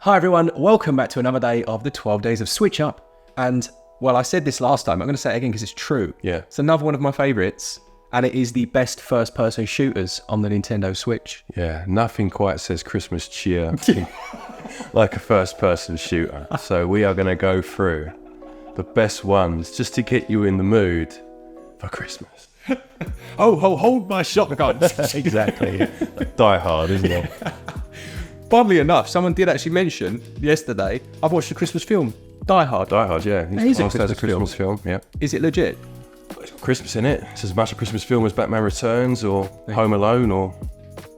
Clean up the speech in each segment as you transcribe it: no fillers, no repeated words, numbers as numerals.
Hi everyone, welcome back to another day of the 12 days of SwitchUp. And, well, I said this last time, I'm going to say it again because it's true. Yeah. It's another one of my favourites, and it is the best first-person shooters on the Nintendo Switch. Yeah, nothing quite says Christmas cheer like a first-person shooter. So we are going to go through the best ones just to get you in the mood for Christmas. Hold my shotgun. Exactly. Die Hard, isn't it? Funnily enough, someone did actually mention yesterday, I've watched a Christmas film, Die Hard. Die Hard, yeah. It is a Christmas Christmas film, yeah. Is it legit? It's got Christmas in it. It's as much a Christmas film as Batman Returns or Home Alone or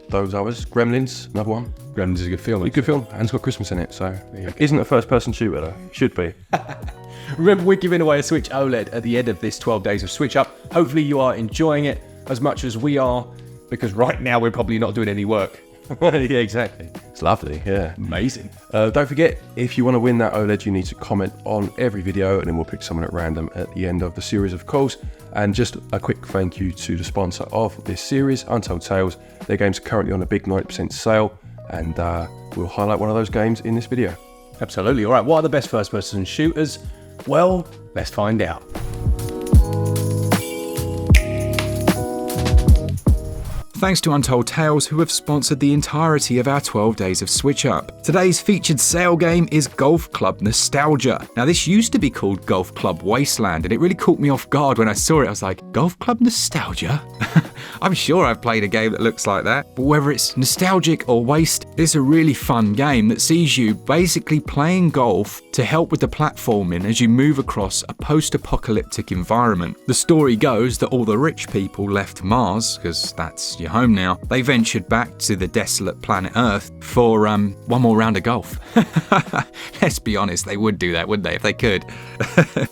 those others. Gremlins, another one. Gremlins is a good film. A good film, and it's got Christmas in it, so isn't a first-person shooter though. Should be. Remember, we're giving away a Switch OLED at the end of this 12 days of SwitchUp. Hopefully you are enjoying it as much as we are, because right now we're probably not doing any work. Yeah, exactly. It's lovely, yeah. Amazing. Don't forget, if you want to win that OLED, you need to comment on every video, and then we'll pick someone at random at the end of the series, of course. And just a quick thank you to the sponsor of this series, Untold Tales. Their games are currently on a big 90% sale, and we'll highlight one of those games in this video. Absolutely. All right, what are the best first-person shooters? Well, let's find out. Thanks to Untold Tales, who have sponsored the entirety of our 12 days of SwitchUp. Today's featured sale game is Golf Club Nostalgia. Now, this used to be called Golf Club Wasteland, and it really caught me off guard when I saw it. I was like, Golf Club Nostalgia? I'm sure I've played a game that looks like that, but whether it's nostalgic or waste, it's a really fun game that sees you basically playing golf to help with the platforming as you move across a post-apocalyptic environment. The story goes that all the rich people left Mars, because that's your home now. They ventured back to the desolate planet Earth for one more round of golf. Let's be honest, they would do that, wouldn't they, if they could?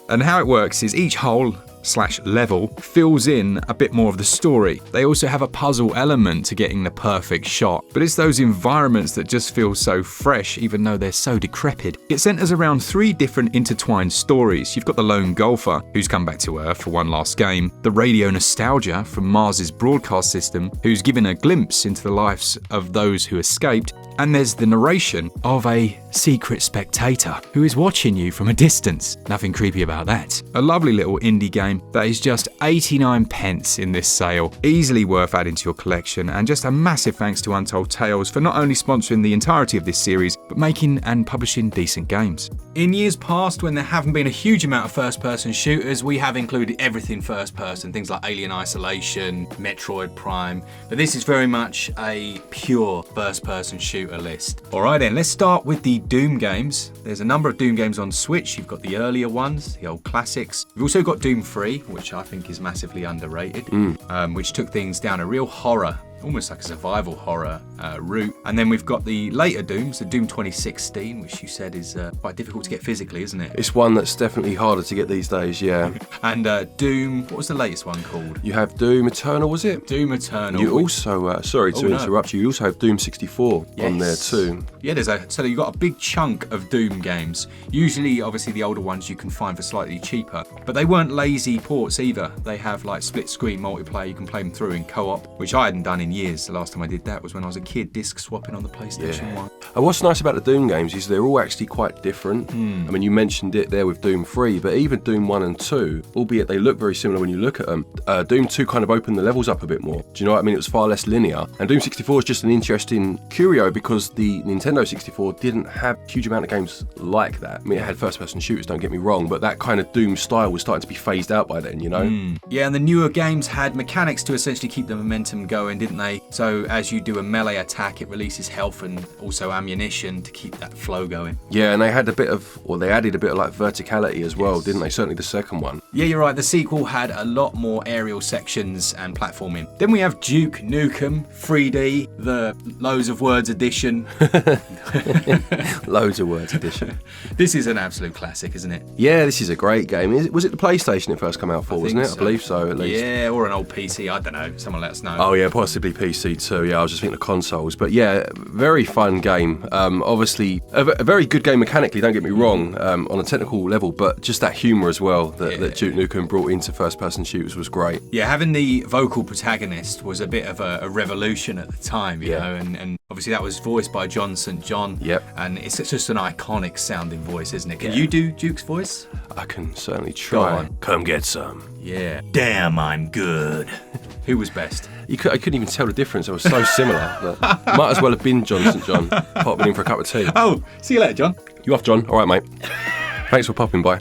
And how it works is each hole/level fills in a bit more of the story. They also have a puzzle element to getting the perfect shot, but it's those environments that just feel so fresh even though they're so decrepit. It centers around 3 different intertwined stories. You've got the lone golfer who's come back to Earth for one last game, the radio nostalgia from Mars's broadcast system who's given a glimpse into the lives of those who escaped, and there's the narration of a secret spectator who is watching you from a distance. Nothing creepy about that. A lovely little indie game that is just 89 pence in this sale. Easily worth adding to your collection, and just a massive thanks to Untold Tales for not only sponsoring the entirety of this series, but making and publishing decent games. In years past, when there haven't been a huge amount of first-person shooters, we have included everything first-person, things like Alien Isolation, Metroid Prime, but this is very much a pure first-person shooter list. Alright then, let's start with the Doom games. There's a number of Doom games on Switch. You've got the earlier ones, the old classics. You've also got Doom 3, which I think is massively underrated, which took things down a real horror, almost like a survival horror route. And then we've got the later Dooms, the Doom 2016, which you said is quite difficult to get physically, isn't it? It's one that's definitely harder to get these days, yeah. And Doom, what was the latest one called? You have Doom Eternal, was it? Doom Eternal. You also, sorry to interrupt you also have Doom 64 on there too. Yeah, so you've got a big chunk of Doom games. Usually, obviously, the older ones you can find for slightly cheaper, but they weren't lazy ports either. They have like split screen multiplayer, you can play them through in co-op, which I hadn't done in years. The last time I did that was when I was a kid, disc swapping on the PlayStation 1. And what's nice about the Doom games is they're all actually quite different. I mean, you mentioned it there with Doom 3, but even Doom 1 and 2, albeit they look very similar when you look at them, Doom 2 kind of opened the levels up a bit more. Do you know what I mean? It was far less linear. And Doom 64 is just an interesting curio because the Nintendo 64 didn't have a huge amount of games like that. I mean, it had first-person shooters, don't get me wrong, but that kind of Doom style was starting to be phased out by then, you know? Yeah, and the newer games had mechanics to essentially keep the momentum going, didn't they? So as you do a melee attack, it releases health and also ammunition to keep that flow going. Yeah, and they had they added a bit of like verticality as well, didn't they? Certainly the second one. Yeah, you're right. The sequel had a lot more aerial sections and platforming. Then we have Duke Nukem 3D, the Loads of Words edition. Loads of Words edition. This is an absolute classic, isn't it? Yeah, this is a great game. Was it the PlayStation it first came out for, wasn't it? So. I believe so, at least. Yeah, or an old PC, I don't know. Someone let us know. Oh yeah, possibly PC too. Yeah, I was just thinking of consoles. But yeah, very fun game. Obviously, a very good game mechanically, don't get me wrong, on a technical level, but just that humour as well that Duke Nukem brought into first-person shooters was great. Yeah, having the vocal protagonist was a bit of a revolution at the time, you know, and obviously that was voiced by John St. John. Yep. And it's just an iconic sounding voice, isn't it? Can you do Duke's voice? I can certainly try. Come get some. Yeah. Damn, I'm good. Who was best? I couldn't even tell the difference. It was so similar. Might as well have been John St. John popping in for a cup of tea. Oh, see you later, John. You off, John? All right, mate. Thanks for popping by.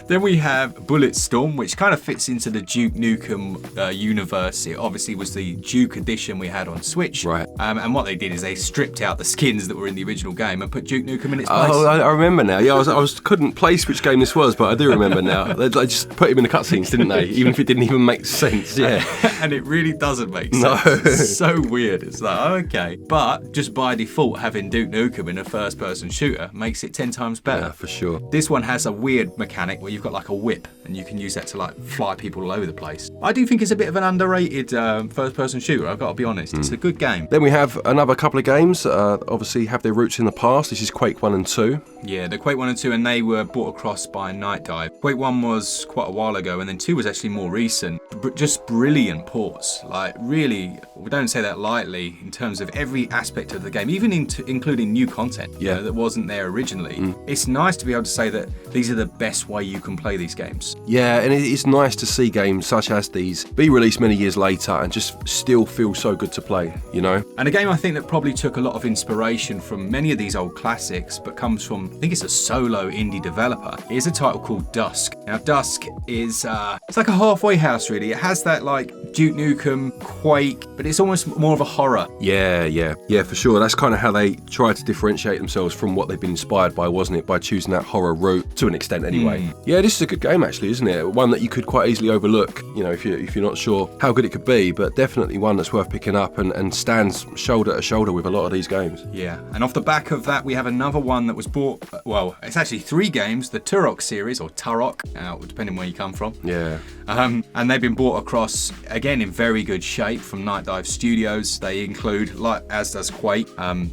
Then we have Bulletstorm, which kind of fits into the Duke Nukem universe. It obviously was the Duke edition we had on Switch. Right. And what they did is they stripped out the skins that were in the original game and put Duke Nukem in its place. Oh, I remember now. Yeah, I couldn't place which game this was, but I do remember now. They just put him in the cutscenes, didn't they? Even if it didn't even make sense. Yeah. And it really doesn't make sense. No. It's so weird. It's like, okay. But just by default, having Duke Nukem in a first-person shooter makes it 10 times better. Yeah, for sure. This one has a weird mechanic where you've got like a whip and you can use that to like fly people all over the place. I do think it's a bit of an underrated first-person shooter, I've got to be honest. It's a good game. Then we have another couple of games, obviously have their roots in the past. This is Quake 1 and 2. Yeah, the Quake 1 and 2, and they were brought across by Night Dive. Quake 1 was quite a while ago, and then 2 was actually more recent. Just brilliant ports. Like, really, we don't say that lightly in terms of every aspect of the game, even including new content that wasn't there originally. It's nice to be able to say that these are the best way you can play these games. Yeah, and it's nice to see games such as these be released many years later and just still feel so good to play, you know? And a game I think that probably took a lot of inspiration from many of these old classics, but comes from, I think it's a solo indie developer, is a title called Dusk. Now, Dusk is, it's like a halfway house, really. It has that, like, Duke Nukem, Quake, but it's almost more of a horror. Yeah, for sure. That's kind of how they tried to differentiate themselves from what they've been inspired by, wasn't it? By choosing that horror route, to an extent anyway. Yeah, this is a good game, actually, isn't it? One that you could quite easily overlook, you know, if you're not sure how good it could be, but definitely one that's worth picking up and stands shoulder to shoulder with a lot of these games. Yeah, and off the back of that, we have another one that was bought, well, it's actually 3 games, the Turok series, or Turok, depending where you come from. Yeah. And they've been brought across, again, in very good shape from Night Dive Studios. They include, like as does Quake,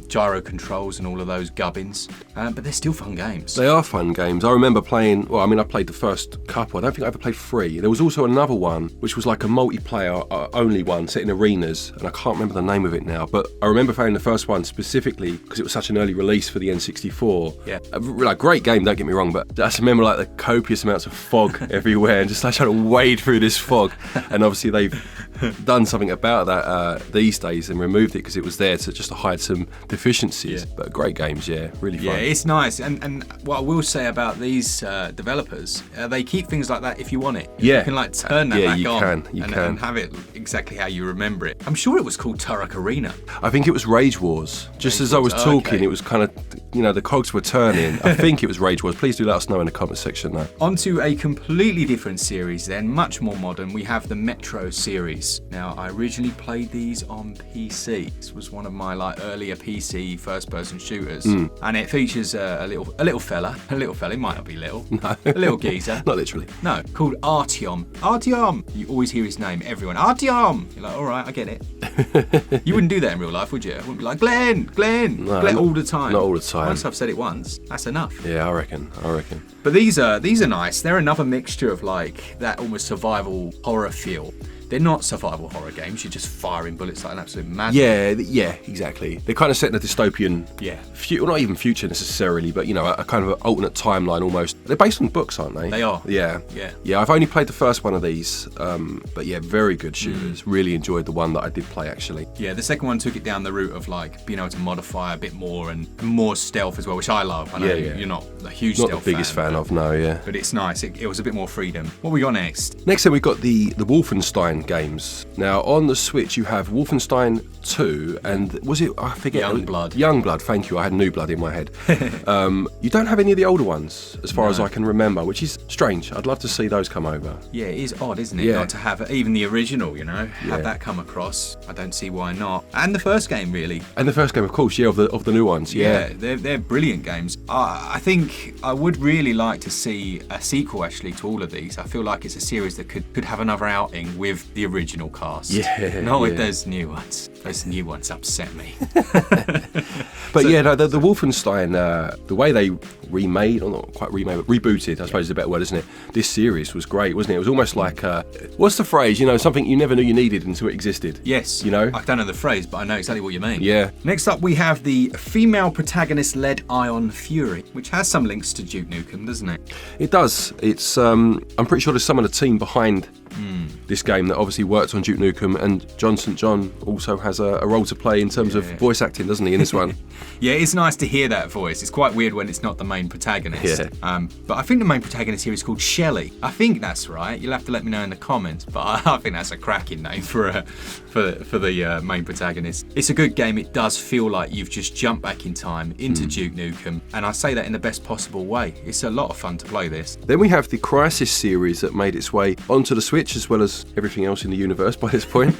gyro controls and all of those gubbins, but they're still fun games. They are fun games. I remember playing, well, I mean, I played the first couple. I don't think I ever played 3. There was also another one, which was like a multiplayer only one, set in arenas, and I can't remember the name of it now, but I remember playing the first one specifically because it was such an early release for the N64. Yeah. Like, great game, don't get me wrong, but I just remember like the copious amounts of fog everywhere and just like trying to wade through this fog. And obviously they've done something about that these days and removed it because it was there to hide some deficiencies. But great games, really fun. Yeah, it's nice. And what I will say about these developers, they keep things like that if you want it. You can like turn that back on and have it exactly how you remember it. I'm sure it was called Turok Arena. I think it was Rage Wars. Just as I was talking, it was kind of, you know, the cogs were turning. I think it was Rage Wars. Please do let us know in the comment section though. On to a completely different series then, much more modern. We have the Metro series. Now, I originally played these on PC. This was one of my like earlier PC first-person shooters, and it features a little fella. He might not be little. No. A little geezer. Not literally. No, called Artyom. Artyom. You always hear his name. Everyone. Artyom. You're like, all right, I get it. You wouldn't do that in real life, would you? I wouldn't be like, Glen, no, Glen all the time. Not all the time. Once I've said it once, that's enough. Yeah, I reckon. But these are nice. They're another mixture of like that almost survival horror feel. They're not survival horror games. You're just firing bullets like an absolute madman. Yeah, exactly. They're kind of set in a dystopian, well, not even future necessarily, but you know, a kind of alternate timeline almost. They're based on books, aren't they? They are. Yeah. I've only played the first one of these, but yeah, very good shooters. Really enjoyed the one that I did play actually. Yeah, the second one took it down the route of like being able to modify a bit more and more stealth as well, which I love. I know you're not a huge stealth fan. Not the biggest fan of, no, but it's nice. It was a bit more freedom. What we got next? Next, then we got the Wolfenstein games. Now on the Switch you have Wolfenstein 2 and was it, I forget, Youngblood, thank you, I had New Blood in my head. You don't have any of the older ones as far as I can remember, which is strange. I'd love to see those come over. Yeah, it is odd, isn't it, not to have even the original, you know, have that come across. I don't see why not. And the first game, really. And the first game, of course, of the new ones. They're brilliant games. I think I would really like to see a sequel actually to all of these. I feel like it's a series that could have another outing with the original cast. Not with those new ones. Those new ones upset me. But yeah, no, the Wolfenstein, the way they remade, or not quite remade, but rebooted, I suppose is a better word, isn't it? This series was great, wasn't it? It was almost like, what's the phrase? You know, something you never knew you needed until it existed. Yes. You know? I don't know the phrase, but I know exactly what you mean. Yeah. Next up, we have the female protagonist-led Ion Fury, which has some links to Duke Nukem, doesn't it? It does. It's, I'm pretty sure there's some of the team behind this game that obviously worked on Duke Nukem, and John St. John also has a role to play in terms of voice acting, doesn't he, in this one? Yeah, it's nice to hear that voice. It's quite weird when it's not the main protagonist. Yeah. But I think the main protagonist here is called Shelley. I think that's right. You'll have to let me know in the comments, but I think that's a cracking name for the main protagonist. It's a good game. It does feel like you've just jumped back in time into Duke Nukem, and I say that in the best possible way. It's a lot of fun to play this. Then we have the Crysis series that made its way onto the Switch, as well as everything else in the universe by this point.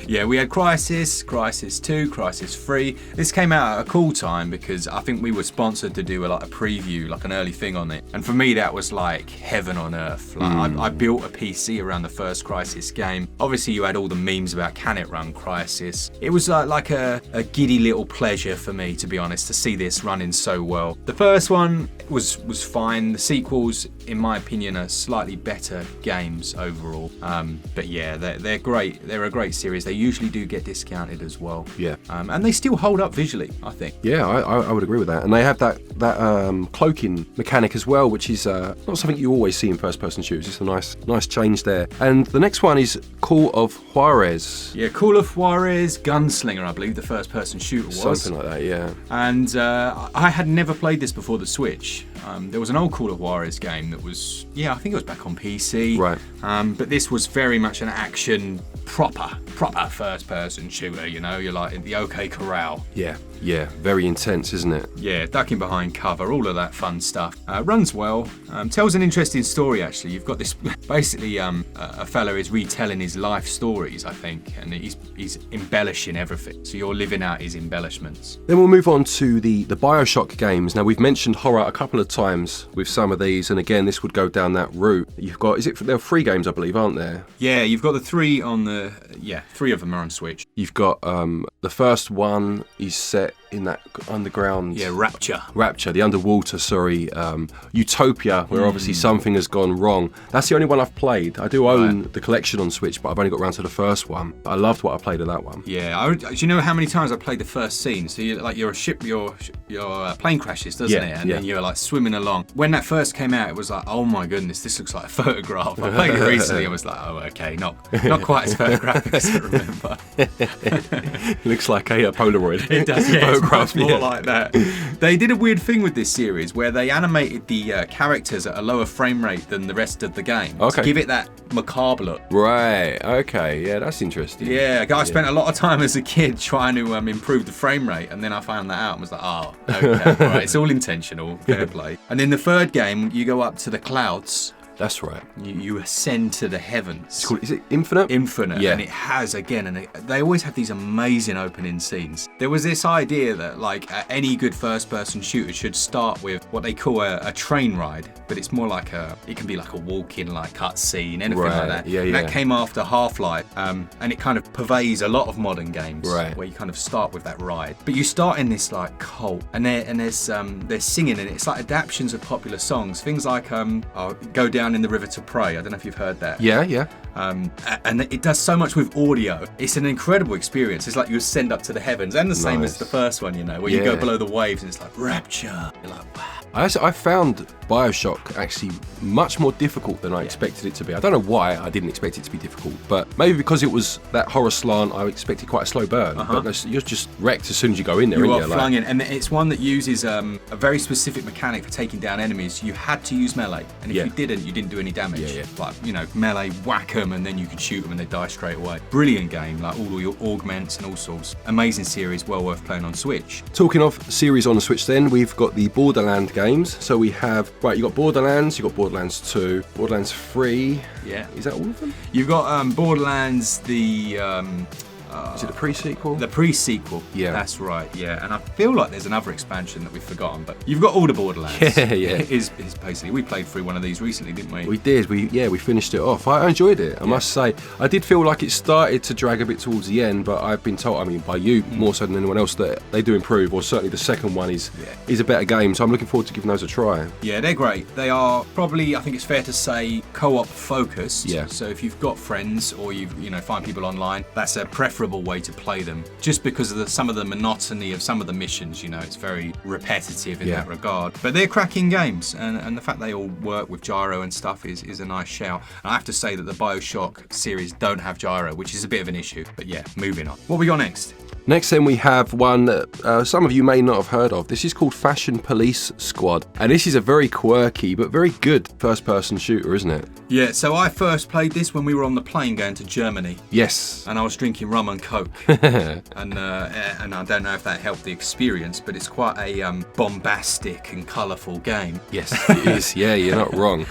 Yeah, we had Crysis, Crysis 2, Crysis 3. This came out at a cool time because I think we were sponsored to do a preview, like an early thing on it. And for me, that was like heaven on earth. Like I built a PC around the first Crysis game. Obviously, you had all the memes about can it run Crysis. It was like a giddy little pleasure for me, to be honest, to see this running so well. The first one was fine. The sequels, in my opinion, are slightly better games overall. But yeah, they're great. They're a great series. They usually do get discounted as well. Yeah. And they still hold up visually, I think. Yeah, I would agree with that. And they have that cloaking mechanic as well, which is not something you always see in first-person shooters. It's a nice change there. And the next one is Call of Juarez. Yeah, Call of Juarez, Gunslinger, I believe the first-person shooter was. Something like that, yeah. And I had never played this before the Switch. There was an old Call of Juarez game that was, I think it was back on PC. Right. But this was very much an action, proper first-person shooter, you know? You're like in the OK Corral. Yeah, very intense, isn't it? Yeah, ducking behind cover, all of that fun stuff. Runs well, tells an interesting story, actually. You've got this, basically, a fellow is retelling his life stories, I think, and he's embellishing everything. So you're living out his embellishments. Then we'll move on to the Bioshock games. Now, we've mentioned horror a couple of times with some of these, and again, this would go down that route. You've got, there are 3 games, I believe, aren't there? Yeah, you've got the 3 on 3 of them are on Switch. You've got, the first one is set in that underground... Yeah, Rapture, the underwater, utopia, where obviously something has gone wrong. That's the only one I've played. I do own the collection on Switch, but I've only got around to the first one. I loved what I played of that one. Yeah, do you know how many times I played the first scene? So you're a ship, your plane crashes, doesn't it? And then you're like swimming along. When that first came out, it was like, oh my goodness, this looks like a photograph. I played it recently, I was like, oh, okay, not quite as photographic as I remember. Looks like a Polaroid. It does, yeah. It's much more like that. They did a weird thing with this series where they animated the characters at a lower frame rate than the rest of the game. Okay. To give it that macabre look. Right, okay, yeah, that's interesting. Yeah, I spent a lot of time as a kid trying to improve the frame rate, and then I found that out and was like, oh, okay, all right, it's all intentional, fair play. And then the third game, you go up to the clouds. That's right. You ascend to the heavens. It's called, is it Infinite? Infinite, yeah. And it has, again, and they always have these amazing opening scenes. There was this idea that, like, any good first-person shooter should start with what they call a train ride, but it's more like it can be like a walk-in, like, cut scene, anything like that. Yeah, and that came after Half-Life, and it kind of pervades a lot of modern games, where you kind of start with that ride. But you start in this, like, cult, and they're singing, and it's like adaptations of popular songs, things like Go Down in the River to Pray. I don't know if you've heard that. Yeah. And it does so much with audio. It's an incredible experience. It's like you ascend up to the heavens, and the same as the first one, you know, where you go below the waves and it's like rapture. You're like, wow. I found Bioshock actually much more difficult than I expected it to be. I don't know why I didn't expect it to be difficult, but maybe because it was that horror slant, I expected quite a slow burn. But you're just wrecked as soon as you go in there. You are flung in, and it's one that uses a very specific mechanic for taking down enemies. You had to use melee, and if you didn't do any damage. Like, you know, melee, whack them, and then you could shoot them and they die straight away. Brilliant game, like all your augments and all sorts. Amazing series, well worth playing on Switch. Talking of series on the Switch then, we've got the Borderlands games. So we have, you got Borderlands, you got Borderlands 2, Borderlands 3. Yeah. Is that all of them? You've got Borderlands, the Is it the pre-sequel? The pre-sequel. Yeah. That's right, yeah. And I feel like there's another expansion that we've forgotten, but you've got all the Borderlands. Yeah. Is basically, we played through one of these recently, didn't we? We did. We finished it off. I enjoyed it. I must say, I did feel like it started to drag a bit towards the end, but I've been told, I mean, by you more so than anyone else, that they do improve. Or certainly the second one is a better game. So I'm looking forward to giving those a try. Yeah, they're great. They are probably, I think it's fair to say, co-op focused. Yeah. So if you've got friends or you find people online, that's a preferable way to play them. Just because of some of the monotony of some of the missions, it's very repetitive in that regard. But they're cracking games, and the fact they all work with gyro and stuff is a nice shout. And I have to say that the Bioshock series don't have gyro, which is a bit of an issue. But yeah, moving on. What we got next? Next then we have one that some of you may not have heard of. This is called Fashion Police Squad. And this is a very quirky but very good first-person shooter, isn't it? Yeah, so I first played this when we were on the plane going to Germany. Yes. And I was drinking rum and coke. and I don't know if that helped the experience, but it's quite a bombastic and colourful game. Yes, it is. Yeah, you're not wrong.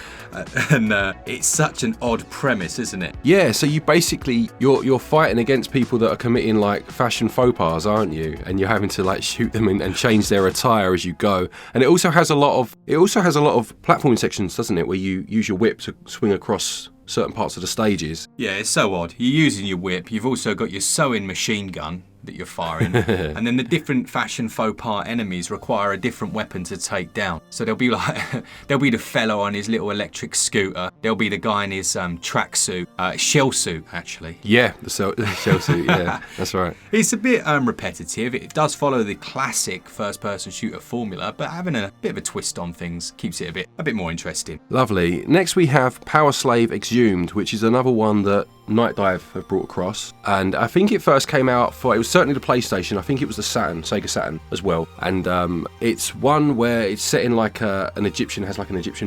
And it's such an odd premise, isn't it? Yeah, so you basically you're fighting against people that are committing like fashion faux pas, aren't you? And you're having to like shoot them and change their attire as you go. And it also has a lot of platforming sections, doesn't it, where you use your whip to swing across certain parts of the stages. Yeah, it's so odd. You're using your whip. You've also got your sewing machine gun that you're firing. And then the different fashion faux pas enemies require a different weapon to take down. So there'll be the fellow on his little electric scooter. There'll be the guy in his tracksuit, shell suit actually. Yeah, the shell suit, yeah, that's right. It's a bit repetitive. It does follow the classic first-person shooter formula, but having a bit of a twist on things keeps it a bit more interesting. Lovely. Next we have Powerslave Exhumed, which is another one that Night Dive have brought across, and I think it first came out it was certainly the PlayStation. I think it was the Sega Saturn as well, and it's one where it's set in like an Egyptian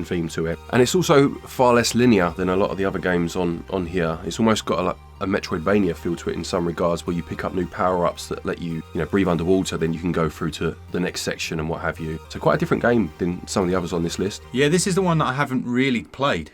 theme to it, and it's also far less linear than a lot of the other games on here. It's almost got a Metroidvania feel to it in some regards, where you pick up new power-ups that let you breathe underwater, then you can go through to the next section and what have you. So quite a different game than some of the others on this list. Yeah, this is the one that I haven't really played.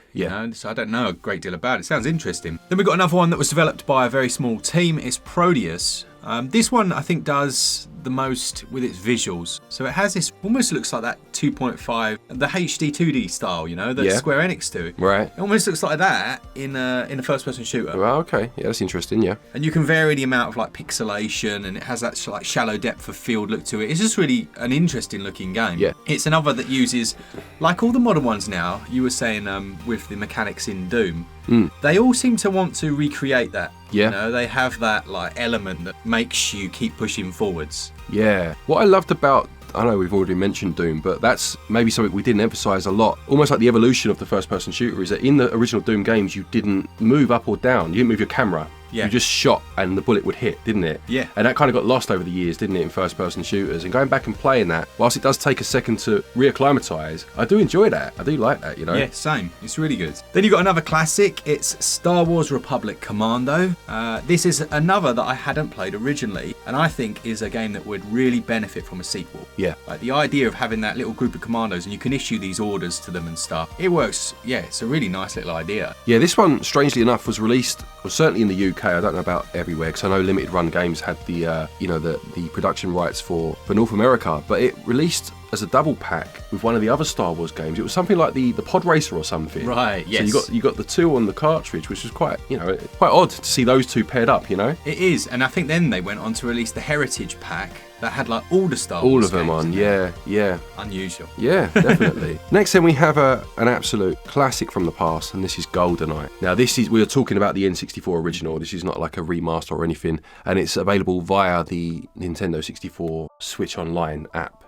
So I don't know a great deal about it. Sounds interesting. Then we've got another one that was developed by a very small team. It's Prodeus. This one I think does the most with its visuals. So it has this, almost looks like that 2.5, the HD 2D style, that Square Enix do. Right. It almost looks like that in a first-person shooter. Well, okay, yeah, that's interesting, yeah. And you can vary the amount of like pixelation, and it has that like shallow depth of field look to it. It's just really an interesting looking game. Yeah. It's another that uses, like all the modern ones now, you were saying with the mechanics in Doom, they all seem to want to recreate that. Yeah. They have that like element that makes you keep pushing forwards. Yeah. What I loved about, I know we've already mentioned Doom, but that's maybe something we didn't emphasise a lot. Almost like the evolution of the first-person shooter is that in the original Doom games, you didn't move up or down. You didn't move your camera. Yeah. You just shot and the bullet would hit, didn't it? Yeah. And that kind of got lost over the years, didn't it, in first-person shooters? And going back and playing that, whilst it does take a second to reacclimatise, I do enjoy that. I do like that, Yeah, same. It's really good. Then you've got another classic. It's Star Wars Republic Commando. This is another that I hadn't played originally, and I think is a game that would really benefit from a sequel. Yeah. Like the idea of having that little group of commandos and you can issue these orders to them and stuff. It works. Yeah, it's a really nice little idea. Yeah, this one, strangely enough, was released, well, certainly in the UK. I don't know about everywhere, because I know Limited Run Games had the production rights for North America, but it released as a double pack with one of the other Star Wars games. It was something like the Pod Racer or something. Right, yes. So you got the two on the cartridge, which was quite odd to see those two paired up, It is, and I think then they went on to release the Heritage pack that had like all the Star Wars all of them games on, yeah. Unusual. Yeah, definitely. Next then we have an absolute classic from the past, and this is Goldeneye. Now we are talking about the N64 original. This is not like a remaster or anything, and it's available via the Nintendo 64 Switch Online app.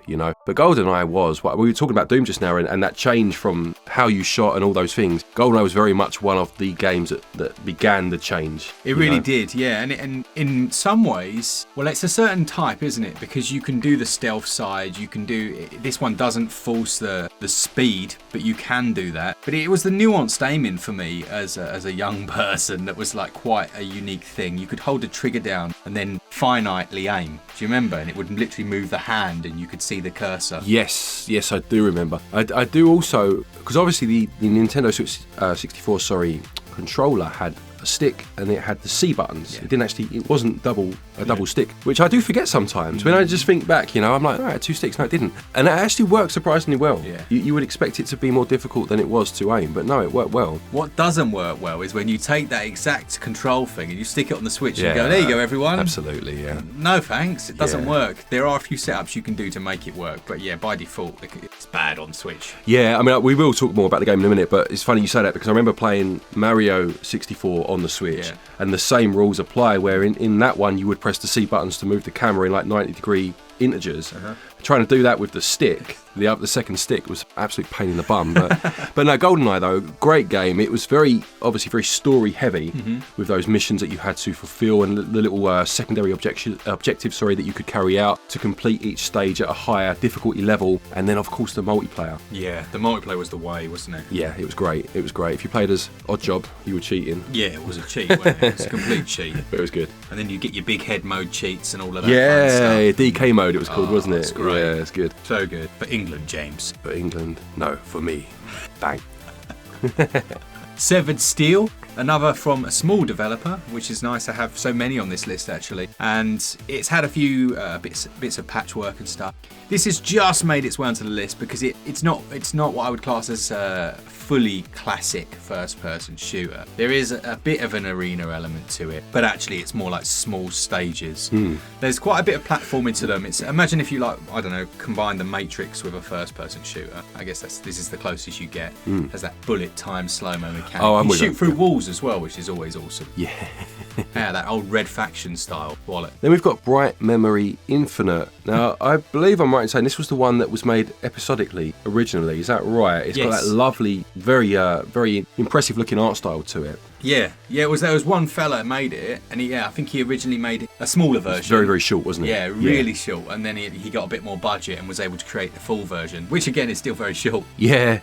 But Goldeneye was, we were talking about Doom just now, and that change from how you shot and all those things. Goldeneye was very much one of the games that began the change. It really did, yeah. And in some ways, well, it's a certain type, isn't it? Because you can do the stealth side, this one doesn't force the speed, but you can do that. But it was the nuanced aiming for me as a young person that was like quite a unique thing. You could hold the trigger down and then finitely aim. Do you remember? And it would literally move the hand and you could see the cursor. Yes, I do remember. I do also, because obviously the Nintendo 64 controller had a stick and it had the C buttons. It wasn't a double stick, which I do forget sometimes. When I just think back, I'm like, all right, 2 sticks. No, it didn't. And it actually worked surprisingly well. Yeah. You would expect it to be more difficult than it was to aim, but no, it worked well. What doesn't work well is when you take that exact control thing and you stick it on the Switch and go, there you go, everyone. Absolutely, yeah. No thanks, it doesn't work. There are a few setups you can do to make it work, but yeah, by default, it's bad on Switch. Yeah, I mean, we will talk more about the game in a minute, but it's funny you say that because I remember playing Mario 64 on the Switch, and the same rules apply where in that one you would press the C buttons to move the camera in like 90-degree integers. Trying to do that with the stick, the second stick, was an absolute pain in the bum. But no, Goldeneye though, great game. It was obviously very story heavy with those missions that you had to fulfill and the little secondary objectives that you could carry out to complete each stage at a higher difficulty level. And then of course the multiplayer. Yeah, the multiplayer was the way, wasn't it? Yeah, it was great. It was great. If you played as Oddjob, you were cheating. Yeah, it was a cheat. Wasn't it? It was a complete cheat. But it was good. And then you get your big head mode cheats and all of that. Yeah, DK mode it was called, wasn't it? It's great. Yeah, it's good. So good. For England, James. For England? No, for me. Bang. Severed Steel, another from a small developer, which is nice to have so many on this list actually. And it's had a few bits of patchwork and stuff. This has just made its way onto the list because it's not what I would class as a fully classic first-person shooter. There is a bit of an arena element to it, but actually it's more like small stages. There's quite a bit of platforming to them. Imagine if you combine the Matrix with a first-person shooter. I guess this is the closest you get. Has that bullet time slow-mo mechanic. Oh, I'm you with shoot you. through walls as well, which is always awesome. Yeah. Yeah, that old Red Faction style wallet. Then we've got Bright Memory Infinite. Now, I believe I'm right in saying this was the one that was made episodically originally. Is that right? It's got that lovely, very impressive looking art style to it. Yeah. There was one fella that made it, and I think he originally made a smaller version. It's very, very short, wasn't it? Yeah, really short. And then he got a bit more budget and was able to create the full version, which again is still very short. Yeah.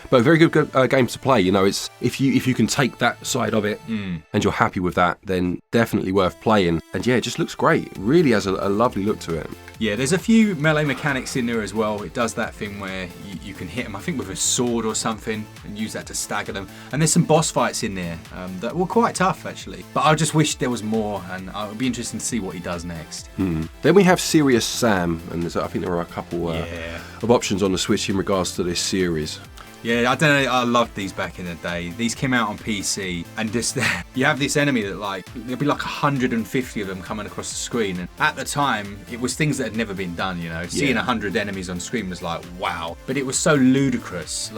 But a very good game to play. It's if you can take that side of it and you're happy with that, then definitely worth playing. And yeah, it just looks great. It really has a lovely look to it. Yeah, there's a few melee mechanics in there as well. It does that thing where you can hit them, I think with a sword or something, and use that to stagger them. And there's some boss fights in there that were quite tough actually. But I just wish there was more, and it would be interesting to see what he does next. Then we have Serious Sam, and I think there are a couple of options on the Switch in regards to this series. Yeah, I don't know, I loved these back in the day. These came out on PC, and just you have this enemy that there'll be 150 of them coming across the screen, and at the time it was things that had never been done, Seeing 100 enemies on screen was like, wow. But it was so ludicrous.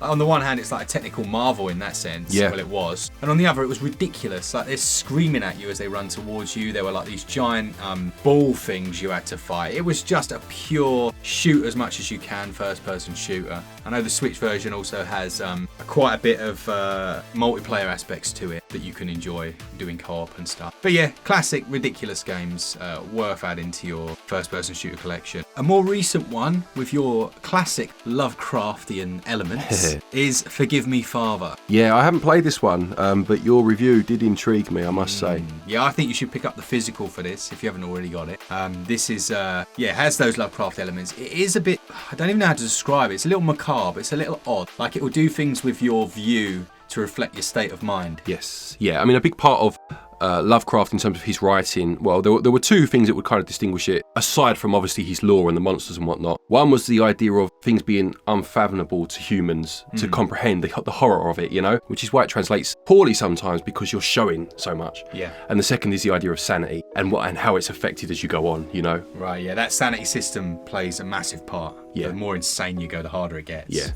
On the one hand, it's like a technical marvel in that sense. Yeah. Well, it was. And on the other, it was ridiculous. They're screaming at you as they run towards you. There were these giant ball things you had to fight. It was just a pure shoot as much as you can first-person shooter. I know the Switch version also has quite a bit of multiplayer aspects to it that you can enjoy doing co-op and stuff. But yeah, classic, ridiculous games worth adding to your first-person shooter collection. A more recent one with your classic Lovecraftian elements is Forgive Me Father. Yeah, I haven't played this one, but your review did intrigue me, I must say. Yeah, I think you should pick up the physical for this if you haven't already got it. This is, it has those Lovecraft elements. It is a bit, I don't even know how to describe it. It's a little macabre, it's a little odd. It will do things with your view to reflect your state of mind. Yes. Yeah, I mean, a big part of Lovecraft in terms of his writing, well, there were two things that would kind of distinguish it, aside from obviously his lore and the monsters and whatnot. One was the idea of things being unfathomable to humans to comprehend the horror of it, which is why it translates poorly sometimes because you're showing so much. Yeah. And the second is the idea of sanity and how it's affected as you go on, Right, yeah, that sanity system plays a massive part. Yeah. The more insane you go, the harder it gets. Yeah.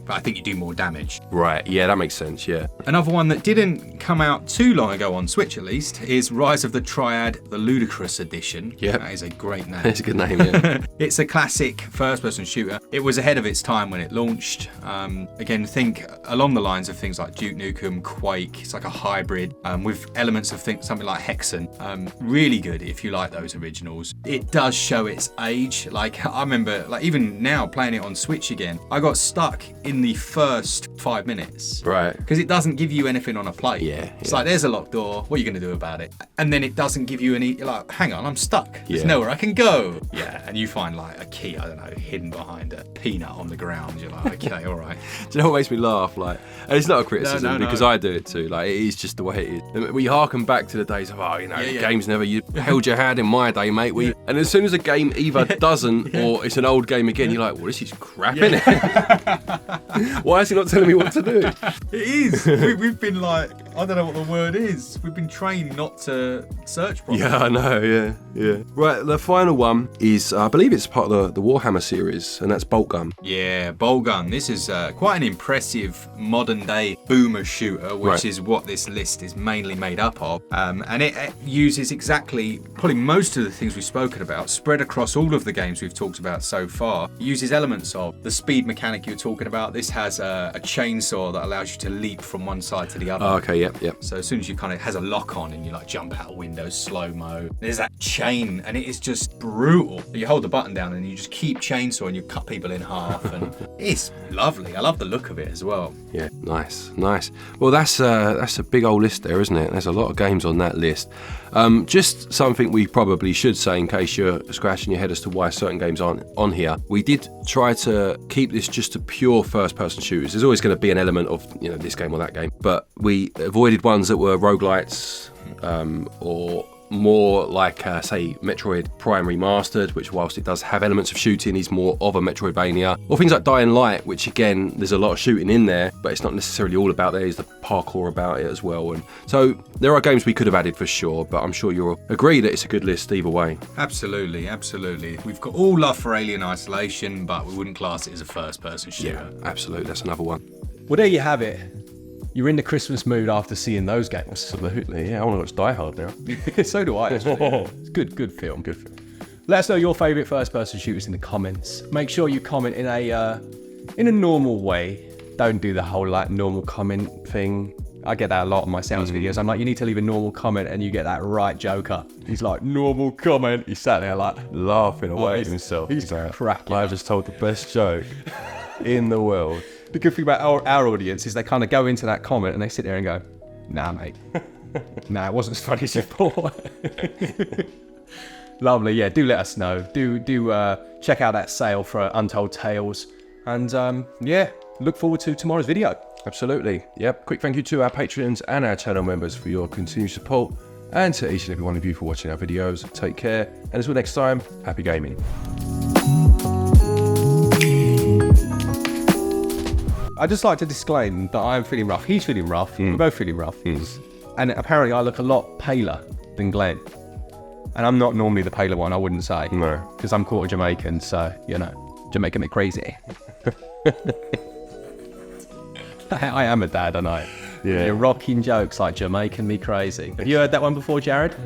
But I think you do more damage. Right, yeah, that makes sense, yeah. Another one that didn't come out too long ago on Switch, at least, is Rise of the Triad, the Ludicrous Edition. Yeah. That is a great name. It's a good name, yeah. It's a classic first-person shooter. It was ahead of its time when it launched. Again, think along the lines of things like Duke Nukem, Quake. It's like a hybrid with elements of something like Hexen. Really good if you like those originals. It does show its age. I remember, even now playing it on Switch again, I got stuck in the first 5 minutes. Right. Because it doesn't give you anything on a plate. Yeah. It's like, there's a locked door, what are you going to do about it? And then it doesn't give you any, you're like, hang on, I'm stuck. There's nowhere I can go. Yeah, and you find like a key, I don't know, hidden behind a peanut on the ground. You're like, okay, all right. Do you know what makes me laugh? Like, and it's not a criticism because I do it too. Like, it is just the way it is. We harken back to the days of, games never, you held your hand in my day, mate. And as soon as a game either doesn't or it's an old game again, you're like, well, this is crap, innit? Why is he not telling me what to do? It is. We've been like, I don't know what the word is. We've been trained not to search properly. Yeah, I know, yeah. Right, the final one is, I believe it's part of the Warhammer series, and that's Boltgun. Yeah, Boltgun. This is quite an impressive modern-day boomer shooter, which is what this list is mainly made up of. And it uses exactly, probably most of the things we've spoken about, spread across all of the games we've talked about so far. It uses elements of the speed mechanic you're talking about. This has a chainsaw that allows you to leap from one side to the other. Oh, okay, yep. So as soon as you kind of, it has a lock on and you like jump out of windows, slow-mo. There's that chain and it is just brutal. You hold the button down and you just keep chainsaw and you cut people in half and it's lovely. I love the look of it as well. Yeah, nice. Well, that's a big old list there, isn't it? There's a lot of games on that list. Just something we probably should say in case you're scratching your head as to why certain games aren't on here. We did try to keep this just to pure first-person shooters. There's always going to be an element of, this game or that game, but we avoided ones that were roguelites or more like, say, Metroid Prime Remastered, which whilst it does have elements of shooting, is more of a Metroidvania. Or things like Dying Light, which again, there's a lot of shooting in there, but it's not necessarily all about there is the parkour about it as well. And so there are games we could have added for sure, but I'm sure you'll agree that it's a good list either way. Absolutely. We've got all love for Alien Isolation, but we wouldn't class it as a first-person shooter. Yeah, absolutely. That's another one. Well, there you have it. You're in the Christmas mood after seeing those games. Absolutely, yeah. I want to watch Die Hard now. So do I, actually. It's good film. Let us know your favourite first-person shooters in the comments. Make sure you comment in a normal way. Don't do the whole like normal comment thing. I get that a lot on my sounds videos. I'm like, you need to leave a normal comment, and you get that right joker. He's like, normal comment. He's sat there like laughing away at himself. He's cracking. I've just told the best joke in the world. The good thing about our audience is they kind of go into that comment and they sit there and go, nah, mate. Nah, it wasn't as funny as you thought. Lovely. Yeah, do let us know. Do check out that sale for Untold Tales. And look forward to tomorrow's video. Absolutely. Yep. Quick thank you to our patrons and our channel members for your continued support, and to each and every one of you for watching our videos. Take care, and until next time, happy gaming. I'd just like to disclaim that I'm feeling rough. He's feeling rough. We're both feeling rough. And apparently I look a lot paler than Glen. And I'm not normally the paler one, I wouldn't say. No. Because I'm quarter Jamaican, so, Jamaican me crazy. I am a dad, aren't I? Yeah. You're rocking jokes like Jamaican me crazy. Have you heard that one before, Jared?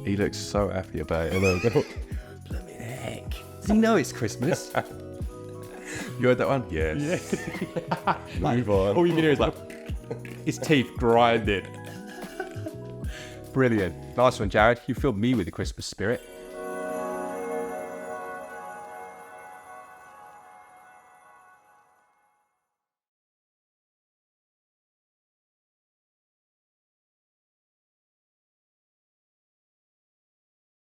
He looks so happy about it. Bloody heck. Does he know it's Christmas? You heard that one? Yes. Yeah. Move on. All you can hear is like, his teeth grinding. Brilliant. Nice one, Jared. You filled me with the Christmas spirit.